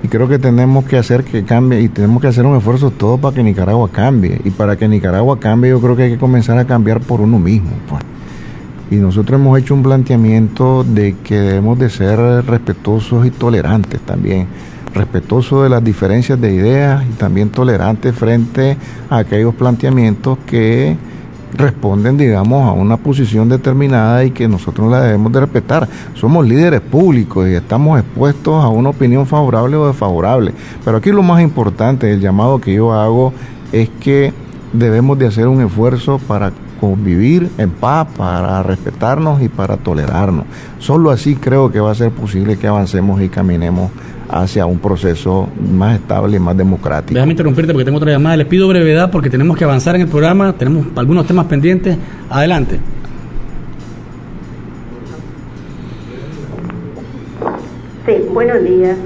Y creo que tenemos que hacer que cambie y tenemos que hacer un esfuerzo todos para que Nicaragua cambie. Y para que Nicaragua cambie, yo creo que hay que comenzar a cambiar por uno mismo, pues. Y nosotros hemos hecho un planteamiento de que debemos de ser respetuosos y tolerantes también. Respetuosos de las diferencias de ideas y también tolerantes frente a aquellos planteamientos que responden, digamos, a una posición determinada y que nosotros la debemos de respetar. Somos líderes públicos y estamos expuestos a una opinión favorable o desfavorable. Pero aquí lo más importante, el llamado que yo hago, es que debemos de hacer un esfuerzo para convivir en paz, para respetarnos y para tolerarnos. Solo así creo que va a ser posible que avancemos y caminemos hacia un proceso más estable y más democrático. Déjame interrumpirte porque tengo otra llamada. Les pido brevedad porque tenemos que avanzar en el programa. Tenemos algunos temas pendientes. Adelante. Sí, buenos días.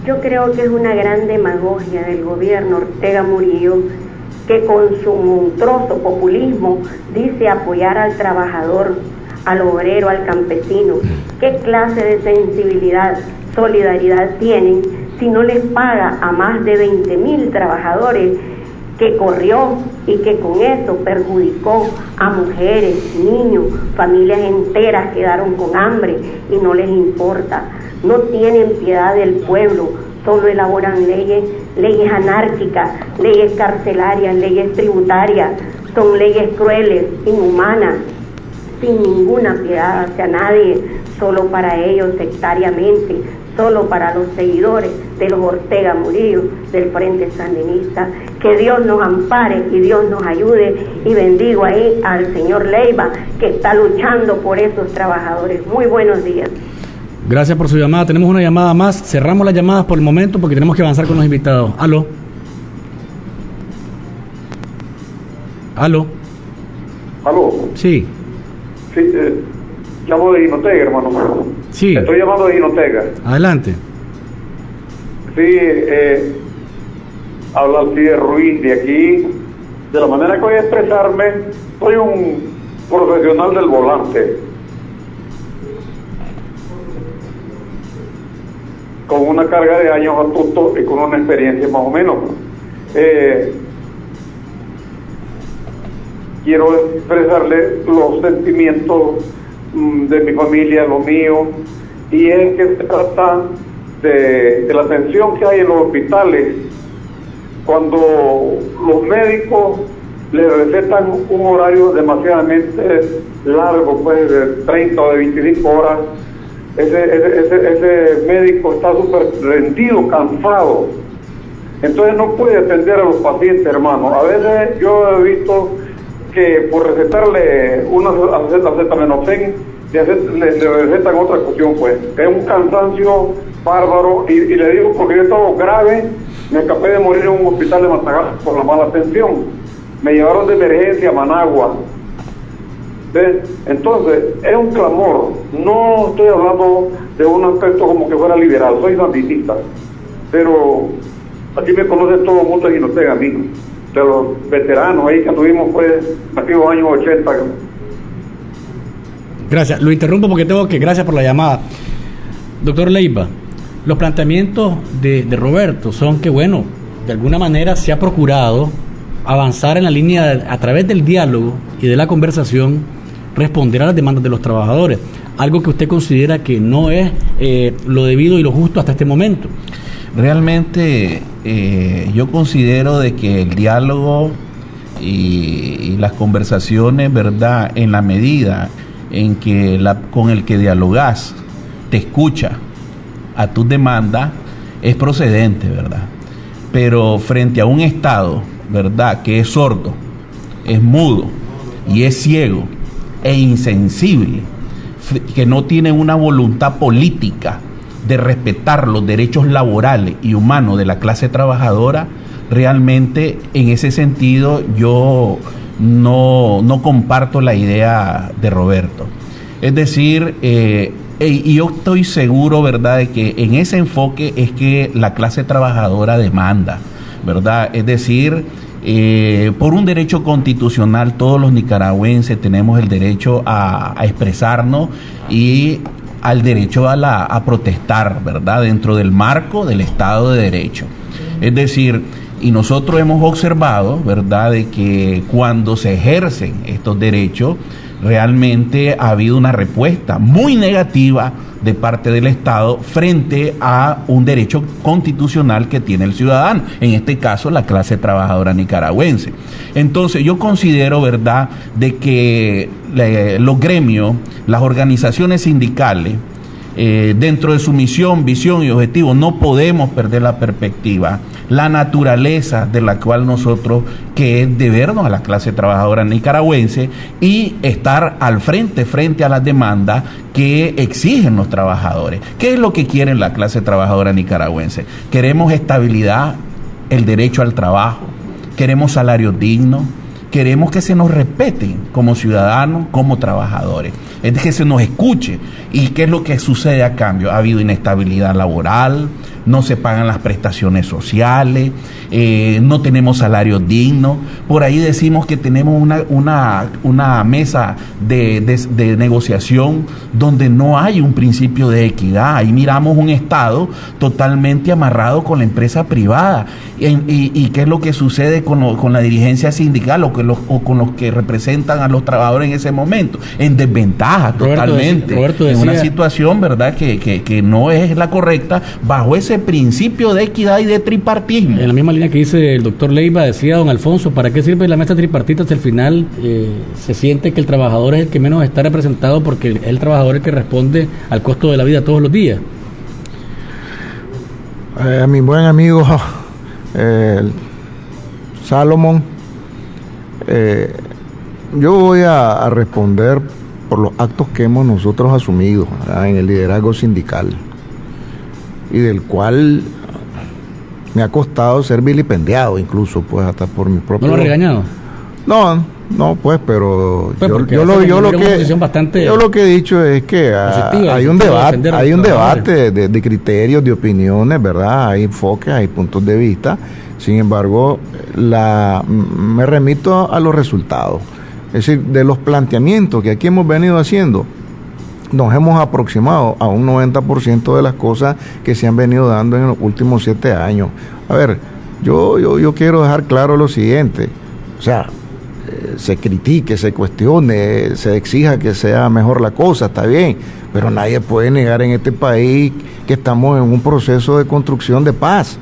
Yo creo que es una gran demagogia del gobierno Ortega Murillo, que con su monstruoso populismo dice apoyar al trabajador, al obrero, al campesino. ¿Qué clase de sensibilidad, solidaridad tienen si no les paga a más de 20,000 trabajadores que corrió y que con eso perjudicó a mujeres, niños, familias enteras quedaron con hambre y no les importa? No tienen piedad del pueblo, solo elaboran leyes anárquicas, leyes carcelarias, leyes tributarias, son leyes crueles, inhumanas, sin ninguna piedad hacia nadie, solo para ellos sectariamente, solo para los seguidores de los Ortega Murillo, del Frente Sandinista. Que Dios nos ampare y Dios nos ayude, y bendigo ahí al señor Leiva, que está luchando por esos trabajadores. Muy buenos días. Gracias por su llamada. Tenemos una llamada más. Cerramos las llamadas por el momento porque tenemos que avanzar con los invitados. Aló. Aló. Aló. Sí. Sí, llamo de Jinotega, hermano. Sí. Estoy llamando de Jinotega. Adelante. Sí, habla Alcides Ruiz de aquí. De la manera que voy a expresarme, soy un profesional del volante, con una carga de años astutos y con una experiencia más o menos. Quiero expresarle los sentimientos de mi familia, lo mío, y es que se trata de la tensión que hay en los hospitales cuando los médicos le recetan un horario demasiadamente largo, pues de 30 o de 25 horas. Ese médico está súper rendido, cansado, entonces no puede atender a los pacientes, hermano. A veces yo he visto que por recetarle una acetaminofén le recetan otra cuestión, pues, que es un cansancio bárbaro, y le digo porque yo he estado grave, me escapé de morir en un hospital de Matagalpa por la mala atención, me llevaron de emergencia a Managua. ¿Ves? Entonces, es un clamor. No estoy hablando de un aspecto como que fuera liberal, soy sandinista, pero aquí me conocen todo el mundo y no tenga amigos, de los veteranos ahí que tuvimos, pues, aquí los años 80. Gracias, lo interrumpo porque tengo que, gracias por la llamada. Doctor Leiva, los planteamientos de Roberto son que, bueno, de alguna manera se ha procurado avanzar en la línea a través del diálogo y de la conversación, responder a las demandas de los trabajadores, algo que usted considera que no es lo debido y lo justo hasta este momento. Realmente yo considero de que el diálogo y las conversaciones, ¿verdad?, en la medida en que con el que dialogas te escucha a tus demandas, es procedente, ¿verdad? Pero frente a un Estado, ¿verdad?, que es sordo, es mudo y es ciego e insensible, que no tiene una voluntad política de respetar los derechos laborales y humanos de la clase trabajadora, realmente en ese sentido yo no comparto la idea de Roberto. Es decir, y yo estoy seguro, ¿verdad?, de que en ese enfoque es que la clase trabajadora demanda, ¿verdad? Es decir, por un derecho constitucional todos los nicaragüenses tenemos el derecho a expresarnos y al derecho a protestar, ¿verdad?, dentro del marco del Estado de Derecho. Es decir, y nosotros hemos observado, ¿verdad?, de que cuando se ejercen estos derechos, realmente ha habido una respuesta muy negativa de parte del Estado frente a un derecho constitucional que tiene el ciudadano, en este caso la clase trabajadora nicaragüense. Entonces yo considero, ¿verdad?, de que los gremios, las organizaciones sindicales, dentro de su misión, visión y objetivo, no podemos perder la perspectiva, la naturaleza de la cual nosotros, que es debernos a la clase trabajadora nicaragüense y estar al frente a las demandas que exigen los trabajadores. ¿Qué es lo que quieren la clase trabajadora nicaragüense? Queremos estabilidad, el derecho al trabajo, queremos salarios dignos, queremos que se nos respeten como ciudadanos, como trabajadores, es que se nos escuche. ¿Y qué es lo que sucede a cambio? Ha habido inestabilidad laboral, no se pagan las prestaciones sociales, no tenemos salarios dignos. Por ahí decimos que tenemos una mesa de negociación donde no hay un principio de equidad. Ahí miramos un Estado totalmente amarrado con la empresa privada. ¿Y qué es lo que sucede con la dirigencia sindical o con los que representan a los trabajadores en ese momento? En desventaja totalmente. Roberto en decía, una situación, ¿verdad?, que no es la correcta bajo ese principio de equidad y de tripartismo. En la misma línea que dice el doctor Leiva, decía don Alfonso, ¿para qué sirve la mesa tripartita si al final se siente que el trabajador es el que menos está representado porque es el trabajador el que responde al costo de la vida todos los días? A mi buen amigo Salomón, yo voy a responder por los actos que hemos nosotros asumido, ¿verdad?, en el liderazgo sindical, y del cual me ha costado ser vilipendiado, incluso, pues, hasta por mi propio... ¿No lo ha regañado? No, pues, pero pues yo lo que he dicho es que hay un debate de criterios, de opiniones, ¿verdad? Hay enfoques, hay puntos de vista. Sin embargo, me remito a los resultados. Es decir, de los planteamientos que aquí hemos venido haciendo, nos hemos aproximado a un 90% de las cosas que se han venido dando en los últimos 7 años. A ver, yo quiero dejar claro lo siguiente. O sea, se critique, se cuestione, se exija que sea mejor la cosa, está bien, pero nadie puede negar en este país que estamos en un proceso de construcción de paz.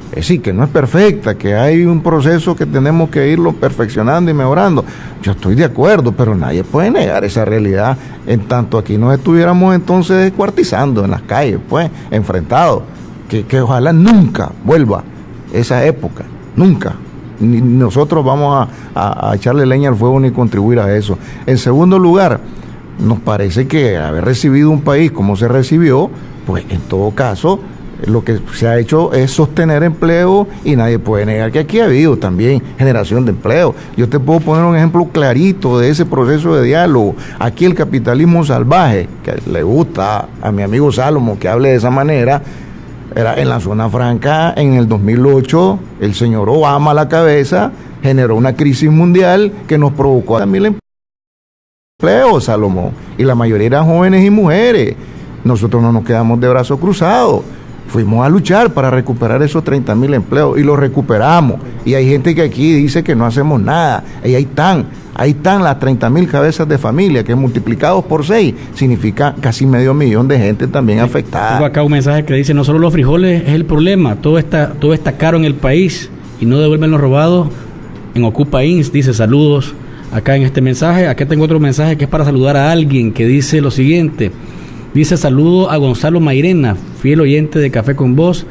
Es decir, que no es perfecta, que hay un proceso que tenemos que irlo perfeccionando y mejorando. Yo estoy de acuerdo, pero nadie puede negar esa realidad, en tanto aquí nos estuviéramos entonces descuartizando en las calles, pues, enfrentados. Que ojalá nunca vuelva esa época, nunca. Ni nosotros vamos a echarle leña al fuego ni contribuir a eso. En segundo lugar, nos parece que haber recibido un país como se recibió, pues en todo caso lo que se ha hecho es sostener empleo, y nadie puede negar que aquí ha habido también generación de empleo. Yo te puedo poner un ejemplo clarito de ese proceso de diálogo. Aquí el capitalismo salvaje, que le gusta a mi amigo Salomón que hable de esa manera, era en la zona franca. En el 2008, el señor Obama a la cabeza generó una crisis mundial que nos provocó 1000 empleos, Salomón, y la mayoría eran jóvenes y mujeres. Nosotros no nos quedamos de brazos cruzados, fuimos a luchar para recuperar esos 30.000 empleos y los recuperamos. Y hay gente que aquí dice que no hacemos nada, y ahí están las 30.000 cabezas de familia, que multiplicados por 6 significa casi 500.000 de gente también afectada. Tengo acá un mensaje que dice: no solo los frijoles es el problema, todo está caro en el país y no devuelven los robados. En Ocupa Ins dice saludos acá en este mensaje. Acá tengo otro mensaje que es para saludar a alguien que dice lo siguiente. Dice: saludo a Gonzalo Mairena, fiel oyente de Café con Voz,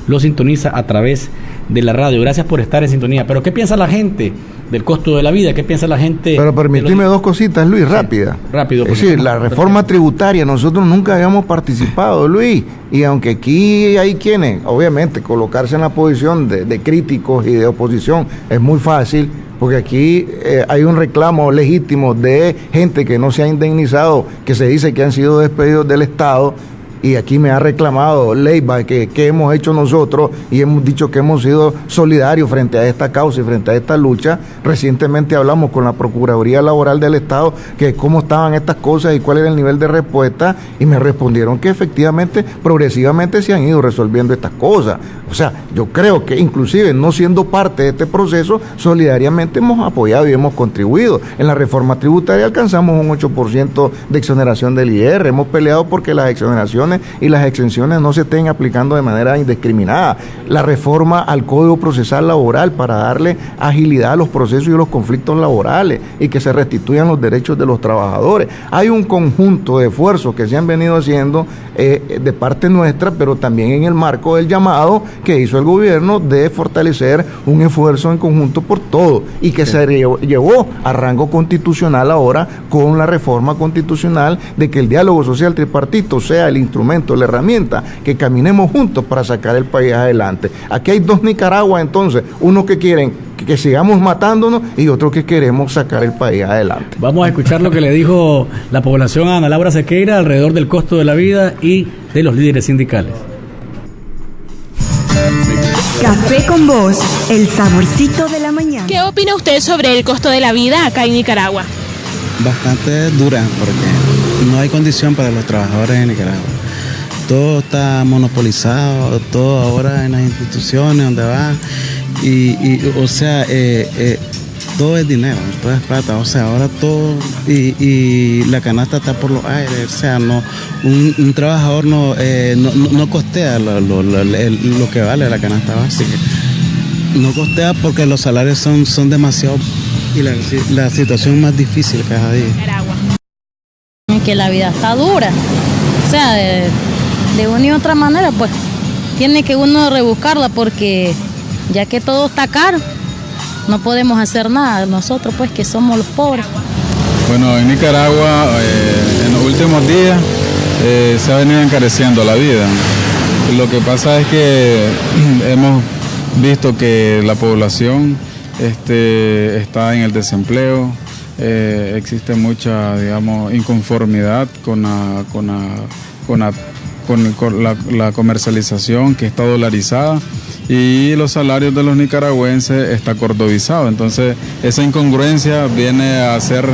lo sintoniza a través de la radio. Gracias por estar en sintonía. Pero ¿qué piensa la gente del costo de la vida? ¿Qué piensa la gente? Pero permíteme dos cositas, Luis, rápida. Rápido. Es decir, la reforma tributaria, nosotros nunca habíamos participado, Luis, y aunque aquí hay quienes, obviamente, colocarse en la posición de críticos y de oposición es muy fácil, porque aquí hay un reclamo legítimo de gente que no se ha indemnizado, que se dice que han sido despedidos del Estado, y aquí me ha reclamado Leiva que hemos hecho nosotros, y hemos dicho que hemos sido solidarios frente a esta causa y frente a esta lucha. Recientemente hablamos con la Procuraduría Laboral del Estado que cómo estaban estas cosas y cuál era el nivel de respuesta, y me respondieron que efectivamente, progresivamente se han ido resolviendo estas cosas. O sea, yo creo que inclusive no siendo parte de este proceso, solidariamente hemos apoyado y hemos contribuido. En la reforma tributaria alcanzamos un 8% de exoneración del IR, hemos peleado porque las exoneraciones y las exenciones no se estén aplicando de manera indiscriminada. La reforma al Código Procesal Laboral para darle agilidad a los procesos y los conflictos laborales y que se restituyan los derechos de los trabajadores. Hay un conjunto de esfuerzos que se han venido haciendo de parte nuestra, pero también en el marco del llamado que hizo el gobierno de fortalecer un esfuerzo en conjunto por todo, y que se llevó a rango constitucional ahora con la reforma constitucional de que el diálogo social tripartito sea el instrumento, la herramienta, que caminemos juntos para sacar el país adelante. Aquí hay dos Nicaragua, entonces, uno que quieren que sigamos matándonos y otro que queremos sacar el país adelante. Vamos a escuchar lo que le dijo la población a Ana Laura Sequeira alrededor del costo de la vida y de los líderes sindicales. Café con Voz, el saborcito de la mañana. ¿Qué opina usted sobre el costo de la vida acá en Nicaragua? Bastante dura, porque no hay condición para los trabajadores en Nicaragua. Todo está monopolizado, todo ahora en las instituciones donde van, o sea, todo es dinero, todo es plata, o sea, ahora todo, y la canasta está por los aires, o sea, no, un trabajador no costea lo que vale la canasta básica, no costea porque los salarios son demasiado, y la situación más difícil cada día. Que la vida está dura, o sea, de una y otra manera, pues tiene que uno rebuscarla porque ya que todo está caro, no podemos hacer nada nosotros pues que somos los pobres. Bueno, en Nicaragua en los últimos días se ha venido encareciendo la vida. Lo que pasa es que hemos visto que la población está en el desempleo, existe mucha, digamos, inconformidad con la comercialización que está dolarizada y los salarios de los nicaragüenses está cordobizado. Entonces esa incongruencia viene a hacer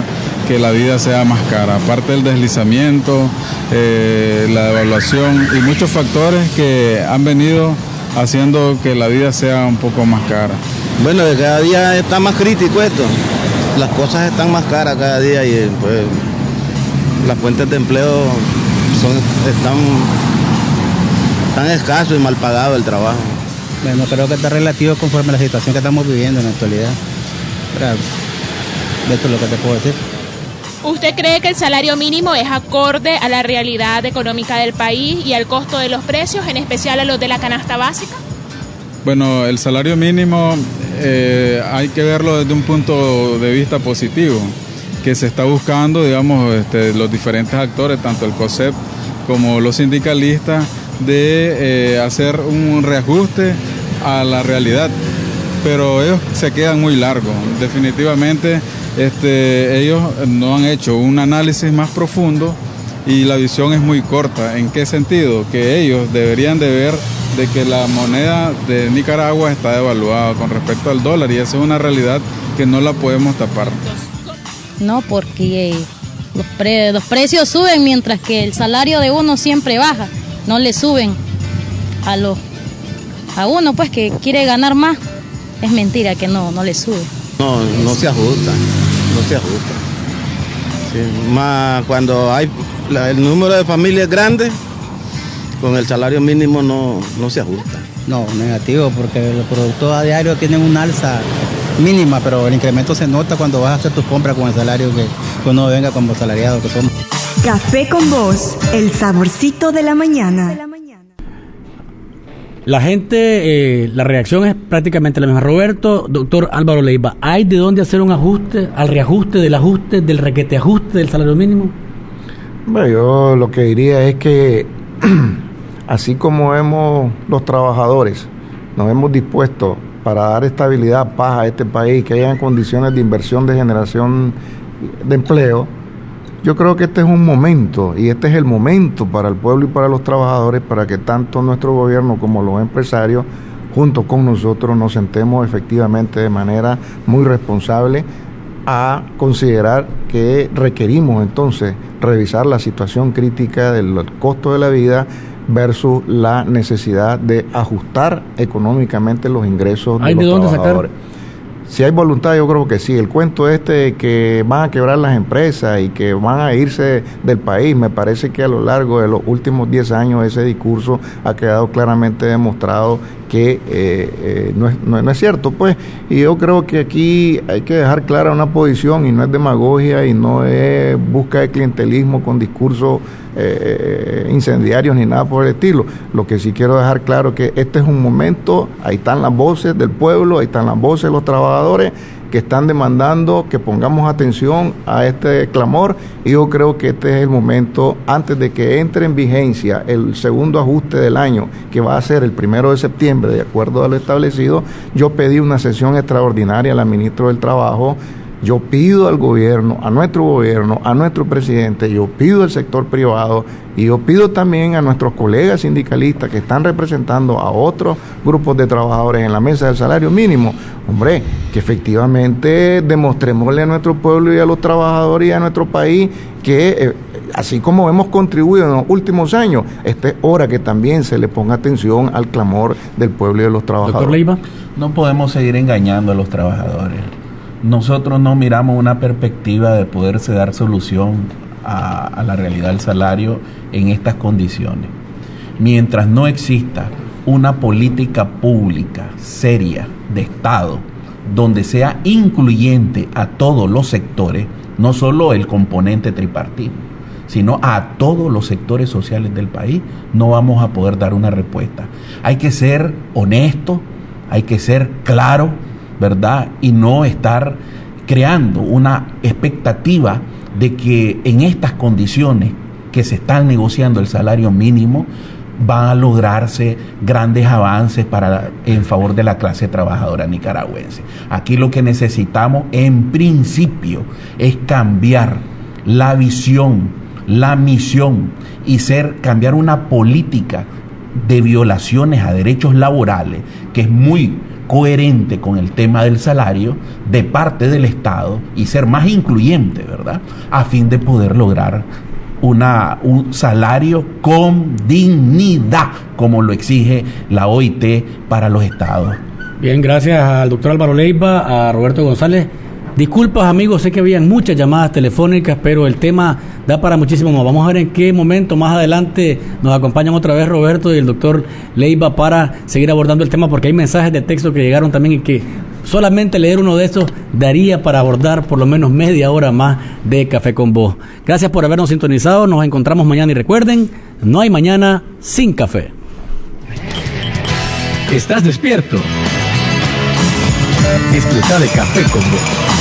que la vida sea más cara, aparte del deslizamiento, la devaluación y muchos factores que han venido haciendo que la vida sea un poco más cara. Bueno, cada día está más crítico esto, las cosas están más caras cada día y pues las fuentes de empleo están escasos y mal pagado el trabajo. Bueno, creo que está relativo conforme a la situación que estamos viviendo en la actualidad. Esto es lo que te puedo decir. ¿Usted cree que el salario mínimo es acorde a la realidad económica del país y al costo de los precios, en especial a los de la canasta básica? Bueno, el salario mínimo hay que verlo desde un punto de vista positivo, que se está buscando, digamos, los diferentes actores, tanto el COSEP como los sindicalistas, de hacer un reajuste a la realidad, pero ellos se quedan muy largos. Definitivamente ellos no han hecho un análisis más profundo y la visión es muy corta. ¿En qué sentido? Que ellos deberían de ver de que la moneda de Nicaragua está devaluada con respecto al dólar y esa es una realidad que no la podemos tapar. No, porque los precios suben mientras que el salario de uno siempre baja, no le suben a uno pues que quiere ganar más, es mentira que no le sube. No se ajusta. Sí, más cuando hay el número de familias grandes, con el salario mínimo no se ajusta. No, negativo, porque los productos a diario tienen una alza mínima, pero el incremento se nota cuando vas a hacer tus compras con el salario que uno venga como asalariado que somos. Café con Voz, el saborcito de la mañana. La gente, la reacción es prácticamente la misma. Roberto, doctor Álvaro Leiva, ¿hay de dónde hacer un ajuste, al reajuste, del requeteajuste del salario mínimo? Bueno, yo lo que diría es que así como los trabajadores nos hemos dispuesto para dar estabilidad, paz a este país, que hayan condiciones de inversión, de generación de empleo, yo creo que este es un momento, y este es el momento para el pueblo y para los trabajadores, para que tanto nuestro gobierno como los empresarios, junto con nosotros, nos sentemos efectivamente de manera muy responsable a considerar que requerimos entonces revisar la situación crítica del costo de la vida versus la necesidad de ajustar económicamente los ingresos de los trabajadores. Si hay voluntad, yo creo que sí. El cuento de que van a quebrar las empresas y que van a irse del país, me parece que a lo largo de los últimos 10 años ese discurso ha quedado claramente demostrado que no es cierto, pues. Y yo creo que aquí hay que dejar clara una posición, y no es demagogia y no es busca de clientelismo con discursos incendiarios ni nada por el estilo. Lo que sí quiero dejar claro es que este es un momento, ahí están las voces del pueblo, ahí están las voces de los trabajadores que están demandando que pongamos atención a este clamor, y yo creo que este es el momento, antes de que entre en vigencia el segundo ajuste del año, que va a ser el 1 de septiembre, de acuerdo a lo establecido. Yo pedí una sesión extraordinaria a la ministra del Trabajo. Yo pido al gobierno, a nuestro presidente, yo pido al sector privado y yo pido también a nuestros colegas sindicalistas que están representando a otros grupos de trabajadores en la mesa del salario mínimo, hombre, que efectivamente demostrémosle a nuestro pueblo y a los trabajadores y a nuestro país que así como hemos contribuido en los últimos años, es hora que también se le ponga atención al clamor del pueblo y de los trabajadores. Doctor Leiva. No podemos seguir engañando a los trabajadores. Nosotros no miramos una perspectiva de poderse dar solución a la realidad del salario en estas condiciones. Mientras no exista una política pública seria de Estado donde sea incluyente a todos los sectores, no solo el componente tripartito, sino a todos los sectores sociales del país, no vamos a poder dar una respuesta. Hay que ser honesto, hay que ser claro, ¿verdad? Y no estar creando una expectativa de que en estas condiciones que se están negociando el salario mínimo van a lograrse grandes avances en favor de la clase trabajadora nicaragüense. Aquí lo que necesitamos en principio es cambiar la visión, la misión y cambiar una política de violaciones a derechos laborales que es muy coherente con el tema del salario de parte del Estado y ser más incluyente, ¿verdad? A fin de poder lograr un salario con dignidad, como lo exige la OIT para los estados. Bien, gracias al doctor Álvaro Leiva, a Roberto González. Disculpas, amigos, sé que habían muchas llamadas telefónicas, pero el tema da para muchísimo más. Vamos a ver en qué momento más adelante nos acompañan otra vez Roberto y el doctor Leiva para seguir abordando el tema, porque hay mensajes de texto que llegaron también y que solamente leer uno de estos daría para abordar por lo menos media hora más de Café con Voz. Gracias por habernos sintonizado, nos encontramos mañana y recuerden, no hay mañana sin café. ¿Estás despierto? Disfruta de Café con Voz.